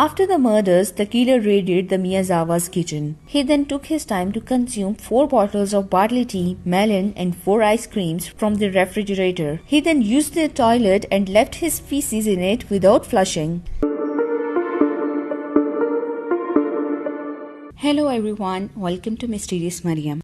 After the murders, the killer raided the Miyazawa's kitchen. He then took his time to consume 4 bottles of barley tea, melon, and 4 ice creams from the refrigerator. He then used the toilet and left his feces in it without flushing. Hello everyone, welcome to Mysterious Mariam.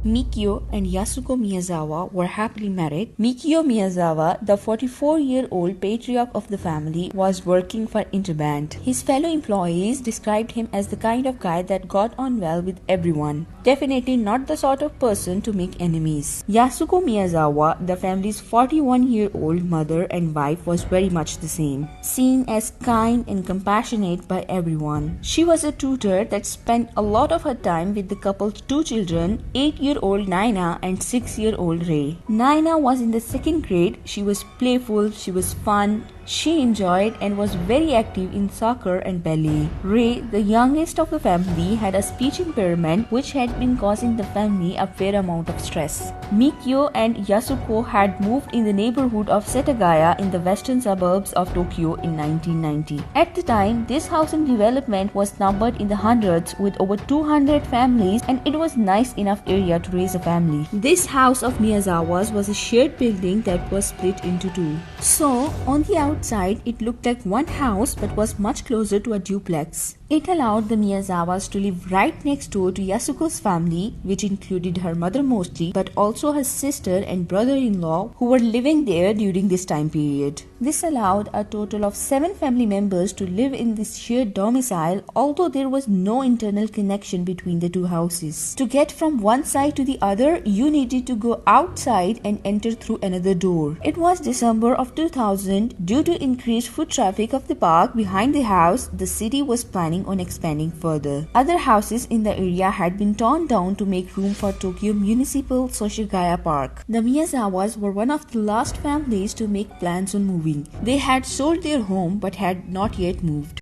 Mikio and Yasuko Miyazawa were happily married. Mikio Miyazawa, the 44-year-old patriarch of the family, was working for Interband. His fellow employees described him as the kind of guy that got on well with everyone. Definitely not the sort of person to make enemies. Yasuko Miyazawa, the family's 41-year-old mother and wife, was very much the same, seen as kind and compassionate by everyone. She was a tutor that spent a lot of her time with the couple's 2 children, 8-year-old Naina and 6-year-old Ray. Naina was in the 2nd grade. She was playful, she was fun, she enjoyed and was very active in soccer and ballet. Ray, the youngest of the family, had a speech impairment which had been causing the family a fair amount of stress. Mikio and Yasuko had moved in the neighborhood of Setagaya in the western suburbs of Tokyo in 1990. At the time, this housing development was numbered in the hundreds with over 200 families, and it was nice enough area to raise a family. This house of Miyazawa's was a shared building that was split into 2. So, on the outside, it looked like one house but was much closer to a duplex. It allowed the Miyazawas to live right next door to Yasuko's family, which included her mother mostly, but also her sister and brother-in-law who were living there during this time period. This allowed a total of 7 family members to live in this shared domicile, although there was no internal connection between the 2 houses. To get from one side to the other, you needed to go outside and enter through another door. It was December of 2000. Due to increased foot traffic of the park behind the house, the city was planning on expanding further. Other houses in the area had been torn down to make room for Tokyo Municipal Soshigaya Park. The Miyazawas were one of the last families to make plans on moving. They had sold their home but had not yet moved.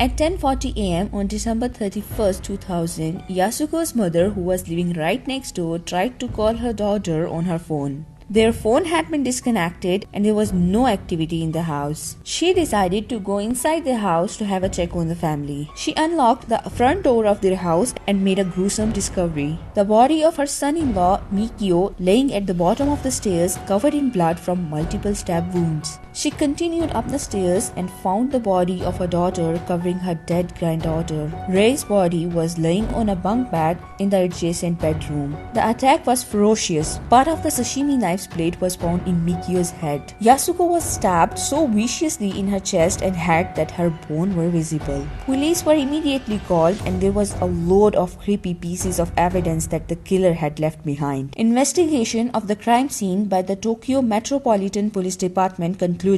At 10:40 am on December 31st, 2000, Yasuko's mother, who was living right next door, tried to call her daughter on her phone. Their phone had been disconnected and there was no activity in the house. She decided to go inside the house to have a check on the family. She unlocked the front door of their house and made a gruesome discovery. The body of her son-in-law, Mikio, laying at the bottom of the stairs, covered in blood from multiple stab wounds. She continued up the stairs and found the body of her daughter covering her dead granddaughter. Ray's body was laying on a bunk bed in the adjacent bedroom. The attack was ferocious. Part of the sashimi knife's blade was found in Mikio's head. Yasuko was stabbed so viciously in her chest and head that her bones were visible. Police were immediately called and there was a load of creepy pieces of evidence that the killer had left behind. Investigation of the crime scene by the Tokyo Metropolitan Police Department concluded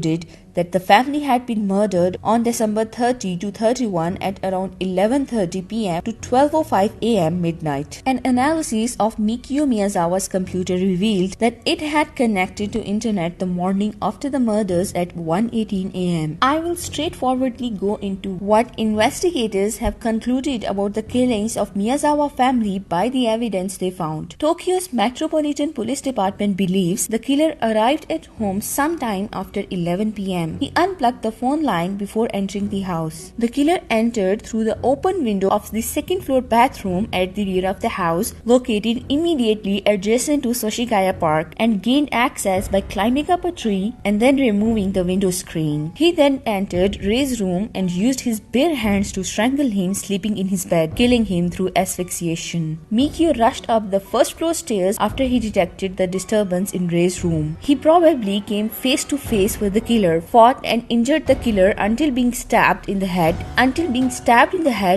that the family had been murdered on December 30 to 31 at around 11:30 p.m. to 12:05 a.m. midnight. An analysis of Mikio Miyazawa's computer revealed that it had connected to internet the morning after the murders at 1:18 a.m. I will straightforwardly go into what investigators have concluded about the killings of Miyazawa family by the evidence they found. Tokyo's Metropolitan Police Department believes the killer arrived at home sometime after 11 p.m. He unplugged the phone line before entering the house. The killer entered through the open window of the 2nd floor bathroom at the rear of the house, located immediately adjacent to Soshigaya Park, and gained access by climbing up a tree and then removing the window screen. He then entered Ray's room and used his bare hands to strangle him sleeping in his bed, killing him through asphyxiation. Mikio rushed up the 1st floor stairs after he detected the disturbance in Ray's room. He probably came face to face with the killer, fought and injured the killer until being stabbed in the head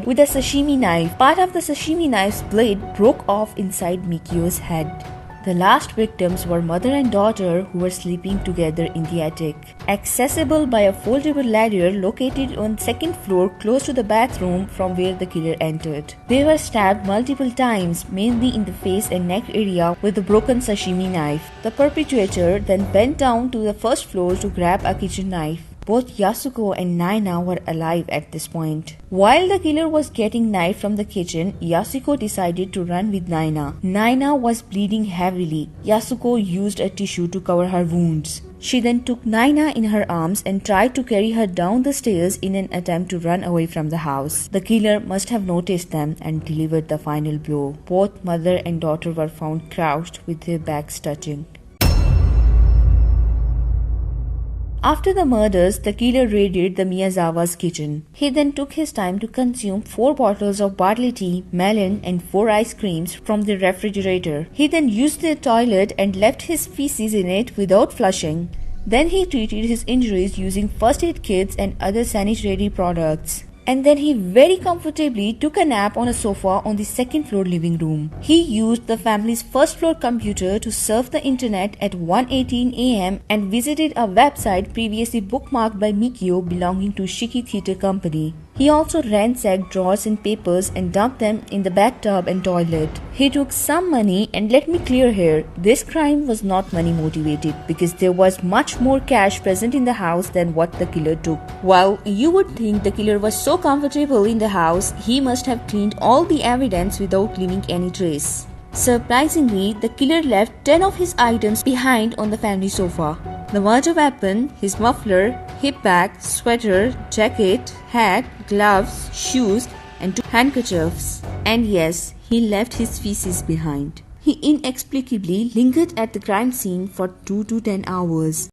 with a sashimi knife. Part of the sashimi knife's blade broke off inside Mikio's head. The last victims were mother and daughter who were sleeping together in the attic, accessible by a foldable ladder located on 2nd floor close to the bathroom from where the killer entered. They were stabbed multiple times, mainly in the face and neck area with a broken sashimi knife. The perpetrator then went down to the 1st floor to grab a kitchen knife. Both Yasuko and Naina were alive at this point. While the killer was getting knifed from the kitchen, Yasuko decided to run with Naina. Naina was bleeding heavily. Yasuko used a tissue to cover her wounds. She then took Naina in her arms and tried to carry her down the stairs in an attempt to run away from the house. The killer must have noticed them and delivered the final blow. Both mother and daughter were found crouched with their backs touching. After the murders, the killer raided the Miyazawa's kitchen. He then took his time to consume 4 bottles of barley tea, melon, and 4 ice creams from the refrigerator. He then used the toilet and left his feces in it without flushing. Then he treated his injuries using first aid kits and other sanitary products. And then he very comfortably took a nap on a sofa on the second floor living room. He used the family's first floor computer to surf the internet at 1:18 a.m. and visited a website previously bookmarked by Mikio belonging to Shiki Theatre Company. He also ransacked drawers and papers and dumped them in the bathtub and toilet. He took some money, and let me clear here, this crime was not money motivated because there was much more cash present in the house than what the killer took. While you would think the killer was so comfortable in the house, he must have cleaned all the evidence without leaving any trace. Surprisingly, the killer left 10 of his items behind on the family sofa. The murder weapon, his muffler, hip bag, sweater, jacket, hat, gloves, shoes, and 2 handkerchiefs. And yes, he left his feces behind. He inexplicably lingered at the crime scene for 2 to 10 hours.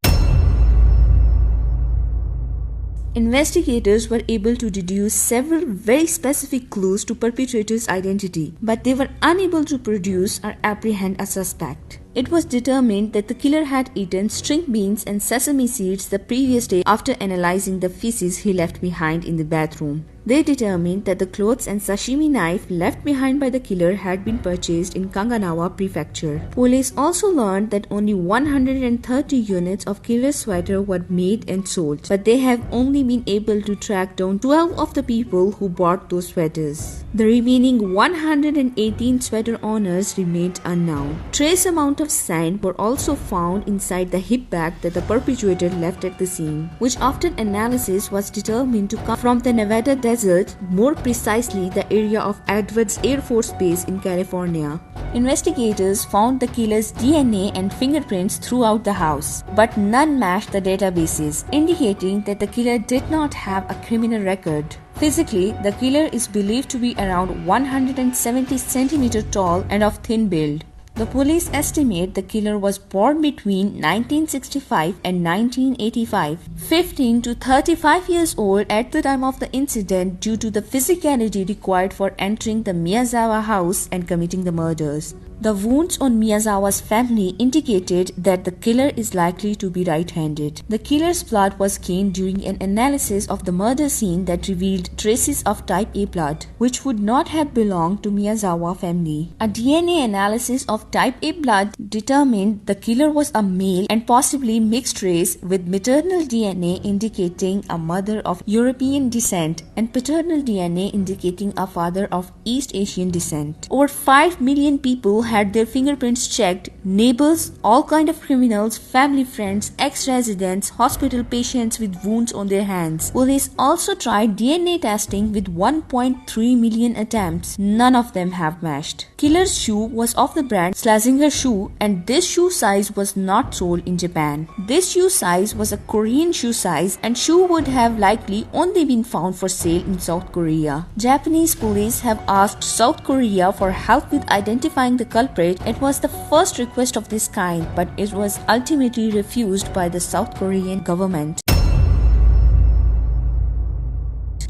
Investigators were able to deduce several very specific clues to perpetrator's identity, but they were unable to produce or apprehend a suspect. It was determined that the killer had eaten string beans and sesame seeds the previous day after analyzing the feces he left behind in the bathroom. They determined that the clothes and sashimi knife left behind by the killer had been purchased in Kanganawa Prefecture. Police also learned that only 130 units of killer's sweater were made and sold, but they have only been able to track down 12 of the people who bought those sweaters. The remaining 118 sweater owners remained unknown. Trace amount of sand were also found inside the hip bag that the perpetrator left at the scene, which after analysis was determined to come from the Nevada desert, more precisely the area of Edwards Air Force Base in California. Investigators found the killer's DNA and fingerprints throughout the house, but none matched the databases, indicating that the killer did not have a criminal record. Physically, the killer is believed to be around 170 cm tall and of thin build. The police estimate the killer was born between 1965 and 1985, 15 to 35 years old at the time of the incident due to the physicality required for entering the Miyazawa house and committing the murders. The wounds on Miyazawa's family indicated that the killer is likely to be right-handed. The killer's blood was gained during an analysis of the murder scene that revealed traces of type A blood, which would not have belonged to Miyazawa family. A DNA analysis of type A blood determined the killer was a male and possibly mixed race, with maternal DNA indicating a mother of European descent and paternal DNA indicating a father of East Asian descent. Over 5 million people had their fingerprints checked. Neighbors, all kind of criminals, family friends, ex-residents, hospital patients with wounds on their hands. Police also tried DNA testing with 1.3 million attempts. None of them have matched. Killer's shoe was of the brand Slazenger shoe, and this shoe size was not sold in Japan. This shoe size was a Korean shoe size, and shoe would have likely only been found for sale in South Korea. Japanese police have asked South Korea for help with identifying the culprit. It was the first request of this kind, but it was ultimately refused by the South Korean government.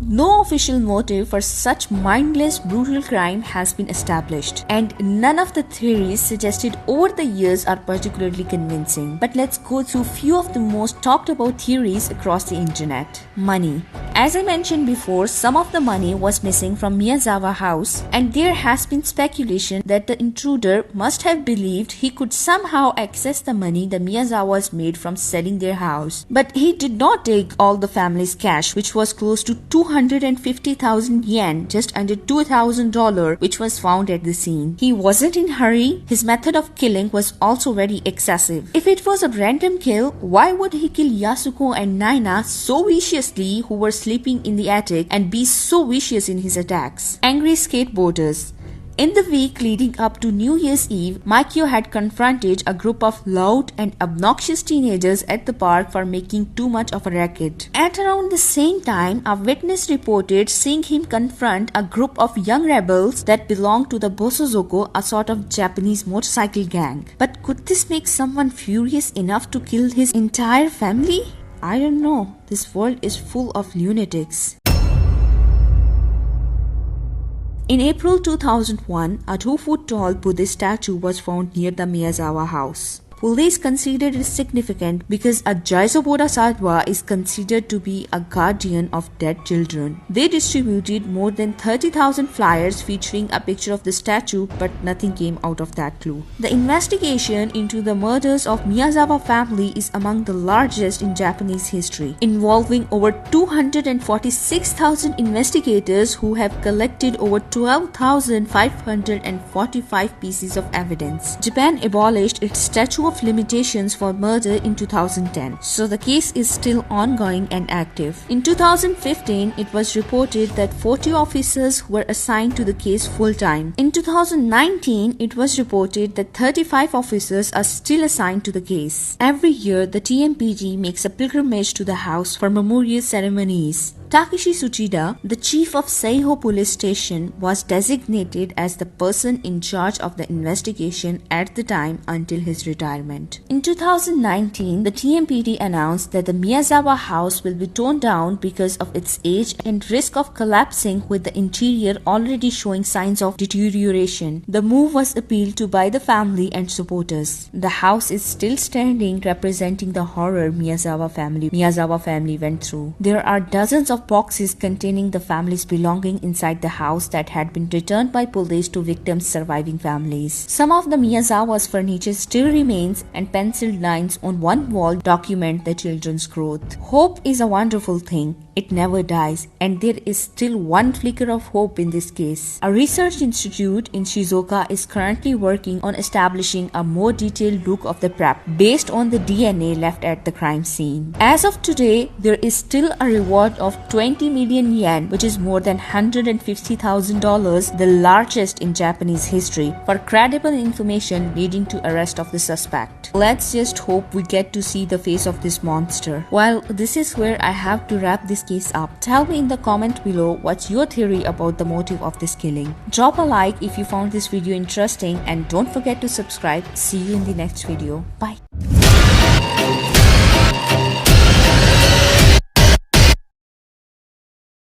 No official motive for such mindless, brutal crime has been established, and none of the theories suggested over the years are particularly convincing. But let's go through few of the most talked about theories across the internet. Money. As I mentioned before, some of the money was missing from Miyazawa house, and there has been speculation that the intruder must have believed he could somehow access the money the Miyazawas made from selling their house. But he did not take all the family's cash, which was close to 250,000 yen, just under $2,000, which was found at the scene. He wasn't in a hurry. His method of killing was also very excessive. If it was a random kill, why would he kill Yasuko and Naina so viciously, who were sleeping in the attic, and be so vicious in his attacks? Angry skateboarders. In the week leading up to New Year's Eve, Mikio had confronted a group of loud and obnoxious teenagers at the park for making too much of a racket. At around the same time, a witness reported seeing him confront a group of young rebels that belonged to the Bosozoko, a sort of Japanese motorcycle gang. But could this make someone furious enough to kill his entire family? I don't know. This world is full of lunatics. In April 2001, a 2-foot-tall Buddhist statue was found near the Miyazawa house. Police considered it significant because a Jaiso Bodhisattva is considered to be a guardian of dead children. They distributed more than 30,000 flyers featuring a picture of the statue, but nothing came out of that clue. The investigation into the murders of Miyazawa family is among the largest in Japanese history, involving over 246,000 investigators who have collected over 12,545 pieces of evidence. Japan abolished its statute of limitations for murder in 2010, so the case is still ongoing and active. In 2015, it was reported that 40 officers were assigned to the case full-time. In 2019, it was reported that 35 officers are still assigned to the case. Every year, the TMPG makes a pilgrimage to the house for memorial ceremonies. Takeshi Tsuchida, the chief of Seiho police station, was designated as the person in charge of the investigation at the time until his retirement. In 2019, the TMPD announced that the Miyazawa house will be torn down because of its age and risk of collapsing, with the interior already showing signs of deterioration. The move was appealed to by the family and supporters. The house is still standing, representing the horror Miyazawa family went through. There are dozens of boxes containing the family's belongings inside the house that had been returned by police to victims' surviving families. Some of the Miyazawa's furniture still remains, and penciled lines on one wall document the children's growth. Hope is a wonderful thing. It never dies, and there is still one flicker of hope in this case. A research institute in Shizuoka is currently working on establishing a more detailed look of the prep based on the DNA left at the crime scene. As of today, there is still a reward of 20 million yen, which is more than $150,000, the largest in Japanese history, for credible information leading to arrest of the suspect. Let's just hope we get to see the face of this monster. Well, this is where I have to wrap this case up. Tell me in the comment below what's your theory about the motive of this killing. Drop a like if you found this video interesting, and don't forget to subscribe. See you in the next video. Bye.